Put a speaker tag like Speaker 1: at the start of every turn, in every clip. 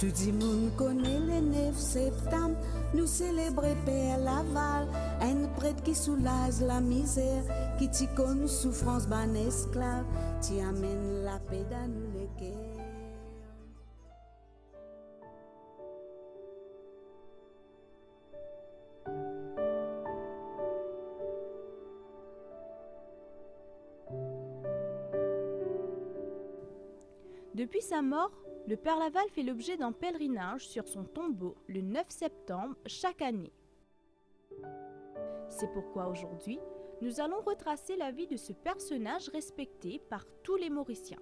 Speaker 1: Tout le monde connaît le 9 septembre, nous célébrons Père Laval, un prêtre qui soulage la misère, qui t'y connaît souffrance ban esclave, qui amène la paix dans nous les cœurs.
Speaker 2: Depuis sa mort, le Père Laval fait l'objet d'un pèlerinage sur son tombeau le 9 septembre chaque année. C'est pourquoi aujourd'hui, nous allons retracer la vie de ce personnage respecté par tous les Mauriciens.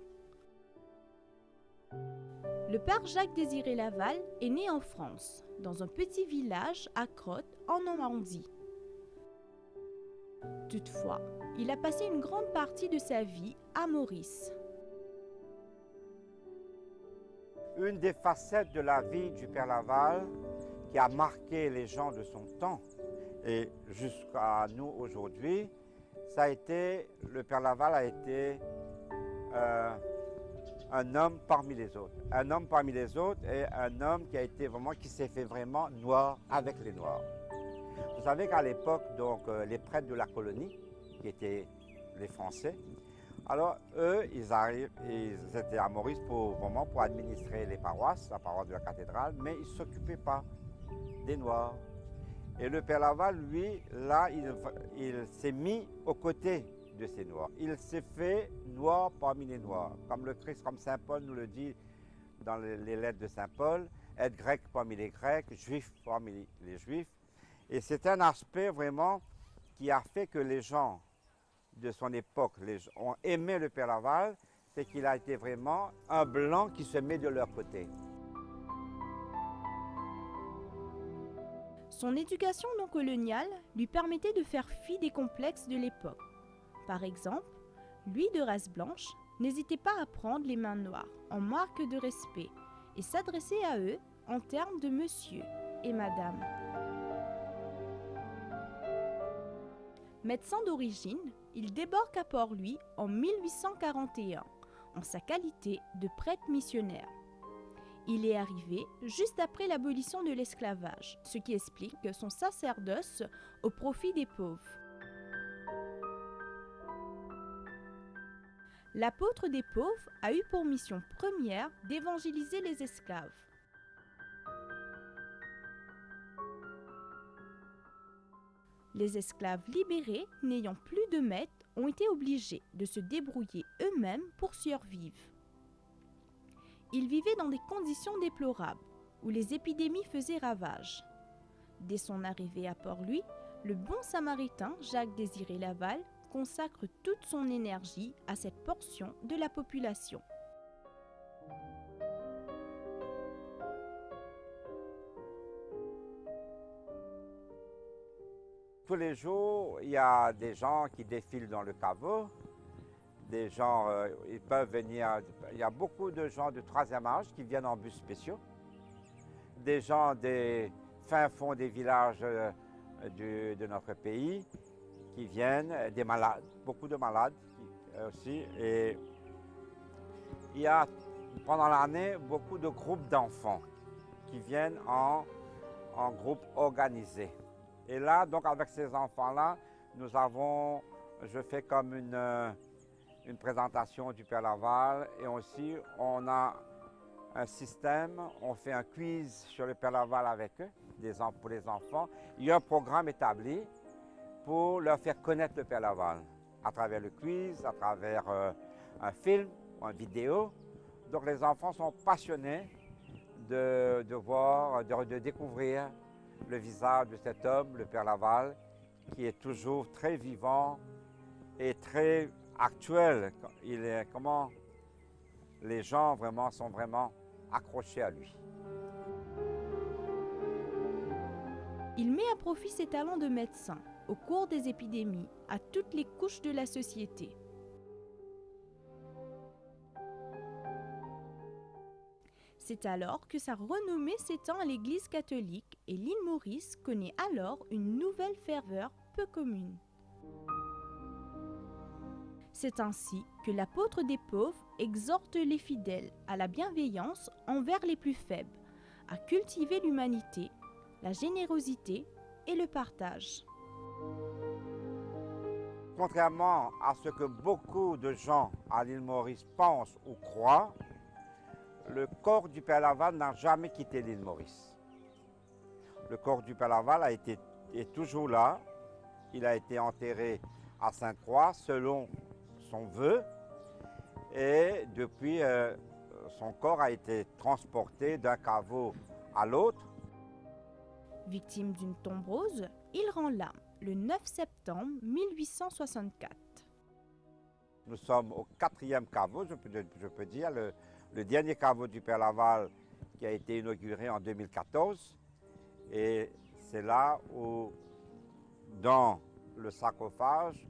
Speaker 2: Le Père Jacques-Désiré Laval est né en France, dans un petit village à Crotte, en Normandie. Toutefois, il a passé une grande partie de sa vie à Maurice.
Speaker 3: Une des facettes de la vie du Père Laval qui a marqué les gens de son temps et jusqu'à nous aujourd'hui, ça a été, le Père Laval a été un homme parmi les autres. Un homme parmi les autres et un homme qui s'est fait vraiment noir avec les Noirs. Vous savez qu'à l'époque, donc, les prêtres de la colonie, qui étaient les Français, alors eux, ils étaient à Maurice pour administrer les paroisses, la paroisse de la cathédrale, mais ils ne s'occupaient pas des Noirs. Et le Père Laval, lui, là, il s'est mis aux côtés de ces Noirs. Il s'est fait noir parmi les Noirs. Comme le Christ, comme Saint Paul nous le dit dans les lettres de Saint Paul, être grec parmi les Grecs, juif parmi les Juifs. Et c'est un aspect vraiment qui a fait que les gens de son époque ont aimé le Père Laval, c'est qu'il a été vraiment un blanc qui se met de leur côté.
Speaker 2: Son éducation non coloniale lui permettait de faire fi des complexes de l'époque. Par exemple, lui de race blanche n'hésitait pas à prendre les mains noires en marque de respect et s'adresser à eux en termes de monsieur et madame. Médecin d'origine, il débarque à Port-Louis en 1841 en sa qualité de prêtre missionnaire. Il est arrivé juste après l'abolition de l'esclavage, ce qui explique son sacerdoce au profit des pauvres. L'apôtre des pauvres a eu pour mission première d'évangéliser les esclaves. Les esclaves libérés, n'ayant plus de maître, ont été obligés de se débrouiller eux-mêmes pour survivre. Ils vivaient dans des conditions déplorables, où les épidémies faisaient ravage. Dès son arrivée à Port-Louis, le bon samaritain Jacques-Désiré Laval consacre toute son énergie à cette portion de la population.
Speaker 3: Tous les jours, il y a des gens qui défilent dans le caveau. Des gens, ils peuvent venir, il y a beaucoup de gens du 3e âge qui viennent en bus spéciaux. Des gens des fins fonds des villages de notre pays qui viennent, des malades, beaucoup de malades aussi. Et il y a pendant l'année beaucoup de groupes d'enfants qui viennent en groupe organisé. Et là, donc avec ces enfants-là, je fais comme une présentation du Père Laval et aussi on a un système, on fait un quiz sur le Père Laval avec eux, pour les enfants. Il y a un programme établi pour leur faire connaître le Père Laval à travers le quiz, à travers un film ou une vidéo. Donc les enfants sont passionnés de voir, de découvrir le visage de cet homme, le Père Laval, qui est toujours très vivant et très actuel. Comment les gens sont vraiment accrochés à lui.
Speaker 2: Il met à profit ses talents de médecin au cours des épidémies à toutes les couches de la société. C'est alors que sa renommée s'étend à l'Église catholique et l'île Maurice connaît alors une nouvelle ferveur peu commune. C'est ainsi que l'apôtre des pauvres exhorte les fidèles à la bienveillance envers les plus faibles, à cultiver l'humanité, la générosité et le partage.
Speaker 3: Contrairement à ce que beaucoup de gens à l'île Maurice pensent ou croient, le corps du Père Laval n'a jamais quitté l'île Maurice. Le corps du Père Laval est toujours là. Il a été enterré à Sainte-Croix selon son vœu et depuis son corps a été transporté d'un caveau à l'autre.
Speaker 2: Victime d'une thrombose, il rend l'âme le 9 septembre 1864.
Speaker 3: Nous sommes au 4e caveau, je peux dire, le dernier caveau du Père Laval qui a été inauguré en 2014. Et c'est là où, dans le sarcophage,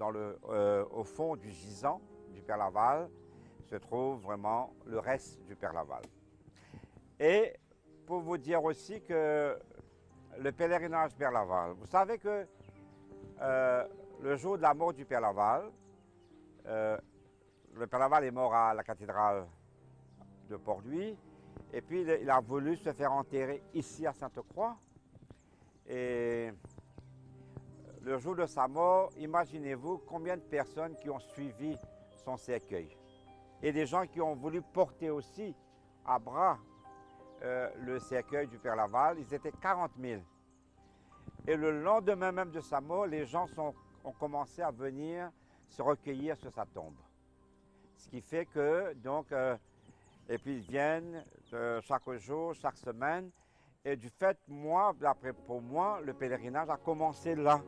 Speaker 3: au fond du gisant du Père Laval, se trouve vraiment le reste du Père Laval. Et pour vous dire aussi que le pèlerinage Père Laval, vous savez que le jour de la mort du Père Laval, le Père Laval est mort à la cathédrale de Port-Louis, et puis il a voulu se faire enterrer ici à Sainte-Croix. Et le jour de sa mort, imaginez-vous combien de personnes qui ont suivi son cercueil. Et des gens qui ont voulu porter aussi à bras le cercueil du Père Laval, ils étaient 40 000. Et le lendemain même de sa mort, les gens ont commencé à venir se recueillir sur sa tombe. Ce qui fait que, donc, et puis ils viennent chaque jour, chaque semaine. Et du fait, pour moi, le pèlerinage a commencé là.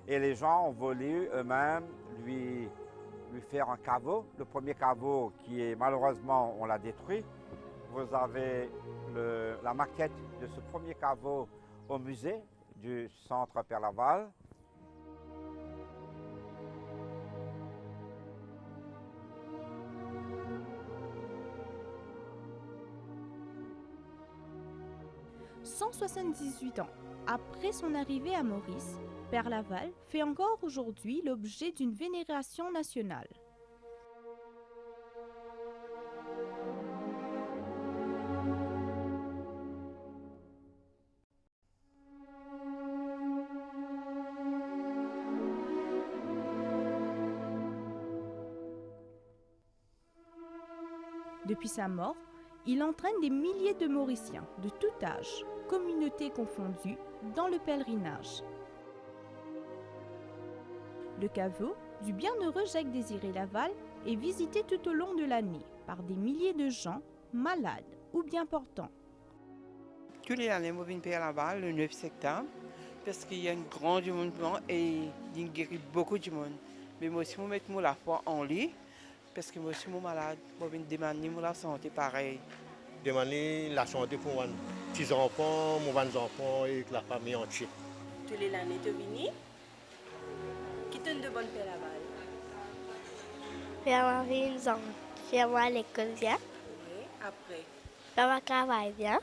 Speaker 3: Et les gens ont voulu eux-mêmes lui faire un caveau. Le premier caveau qui est, malheureusement, on l'a détruit. Vous avez la maquette de ce premier caveau au musée du Centre Père Laval. «
Speaker 2: 178 ans après son arrivée à Maurice, Père Laval fait encore aujourd'hui l'objet d'une vénération nationale. Depuis sa mort, il entraîne des milliers de Mauriciens de tout âge, communautés confondues, dans le pèlerinage. Le caveau du bienheureux Jacques-Désiré Laval est visité tout au long de l'année par des milliers de gens malades ou bien portants.
Speaker 4: Tous les années, je viens Père Laval le 9 septembre parce qu'il y a un grand mouvement et il guérit beaucoup de monde. Mais moi aussi, je mets la foi en lui parce que moi aussi, je suis malade. Je viens demander la santé pareil.
Speaker 5: Demander la santé pour mes petits-enfants, mes enfants et la famille entière.
Speaker 6: Tous les années, tu viens? Qui donne de bonnes Père Laval?
Speaker 7: Père Marie nous a fait à l'école bien.
Speaker 6: Oui, après.
Speaker 7: Père travaille bien.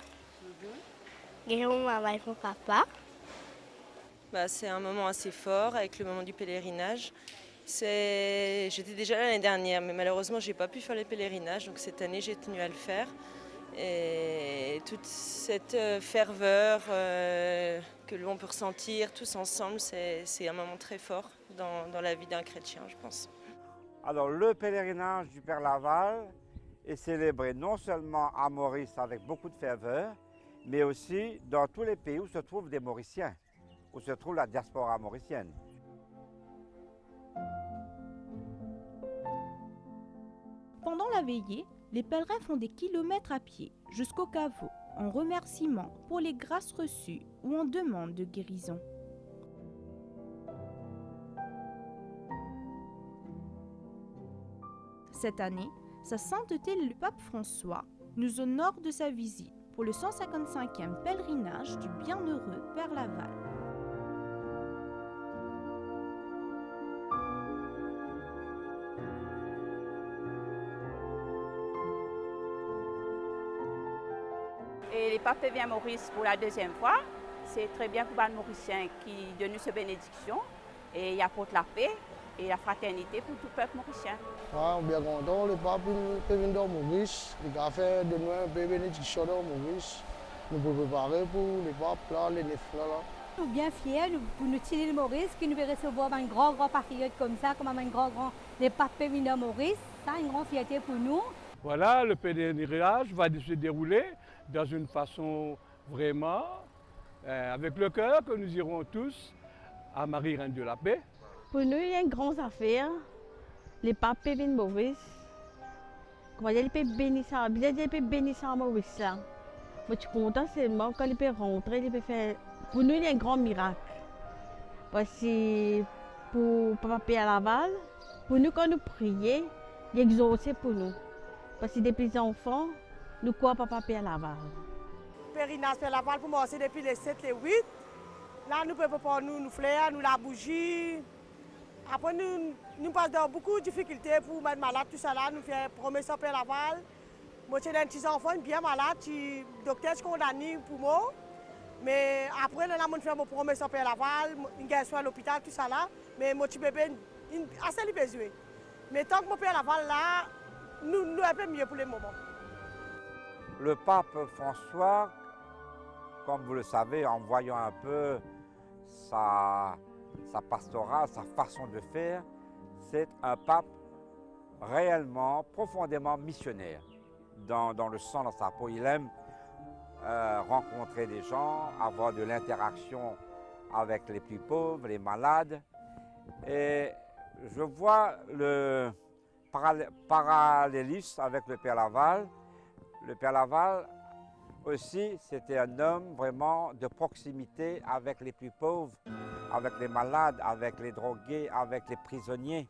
Speaker 7: Et on travaille pour papa.
Speaker 6: C'est un moment assez fort avec le moment du pèlerinage. J'étais déjà là l'année dernière, mais malheureusement, je n'ai pas pu faire le pèlerinage. Donc cette année, j'ai tenu à le faire. Et toute cette ferveur que l'on peut ressentir tous ensemble, c'est un moment très fort dans la vie d'un chrétien, je pense.
Speaker 3: Alors, le pèlerinage du Père Laval est célébré non seulement à Maurice avec beaucoup de ferveur, mais aussi dans tous les pays où se trouvent des Mauriciens, où se trouve la diaspora mauricienne.
Speaker 2: Pendant la veillée, les pèlerins font des kilomètres à pied jusqu'au caveau en remerciement pour les grâces reçues ou en demande de guérison. Cette année, Sa Sainteté le Pape François nous honore de sa visite pour le 155e pèlerinage du bienheureux Père Laval.
Speaker 8: Et le pape vient à Maurice pour la deuxième fois. C'est très bien pour les Mauriciens qui donnent cette bénédiction et il apporte la paix. et la fraternité pour tout le peuple mauricien.
Speaker 9: Ouais, on est bien content, le pape peut venir dans Maurice, il a fait de nous un peu bénédiction dans Maurice. Nous pouvons préparer pour les papes là, les nefs là.
Speaker 10: Nous sommes bien fiers pour nous tirer de Maurice, qui nous veut recevoir un grand patriote comme ça, comme un grand, les papes venir de Maurice. Ça, une grande fierté pour nous.
Speaker 11: Voilà, le pèlerinage va se dérouler dans une façon vraiment avec le cœur que nous irons tous à Marie Reine de la Paix.
Speaker 12: Pour nous, il y a une grande affaire. Les papes viennent de Maurice. Comment dire, ils peuvent bénir ça, ils peuvent bénir ça à Maurice. Je suis content seulement quand ils peuvent rentrer, ils peuvent faire. Pour nous, il y a un grand miracle. Parce que pour Papa Pierre Laval, pour nous, quand nous prions, il exauce pour nous. Parce que depuis les enfants, nous croyons Papa Pierre Laval.
Speaker 13: Pèlerinage Pierre Laval, pour moi, c'est depuis les 7, les 8. Là, nous pouvons prendre nous fleurs, nous la bougie. Après, nous passons beaucoup de difficultés pour mettre malade, tout ça là. Nous faisons promesse à Pierre Laval. Moi, j'ai un petit enfant bien malade, le docteur est condamné pour moi. Mais après, là, on fait mon promesse à Pierre Laval, il a soin à l'hôpital, tout ça là. Mais mon petit bébé, il a assez besoin. Mais tant que mon Pierre Laval là, nous un peu mieux pour le moment.
Speaker 3: Le pape François, comme vous le savez, en voyant un peu sa pastorale, sa façon de faire, c'est un pape réellement, profondément missionnaire. Dans le sang, dans sa peau, il aime rencontrer des gens, avoir de l'interaction avec les plus pauvres, les malades. Et je vois le parallélisme avec le Père Laval. Le Père Laval aussi, c'était un homme vraiment de proximité avec les plus pauvres, avec les malades, avec les drogués, avec les prisonniers.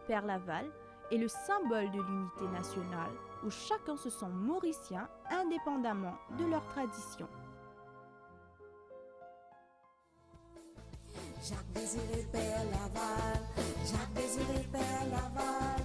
Speaker 2: Père Laval est le symbole de l'unité nationale où chacun se sent mauricien indépendamment de leur tradition.
Speaker 1: Jacques Désiré Père Laval, Jacques Désiré Père Laval,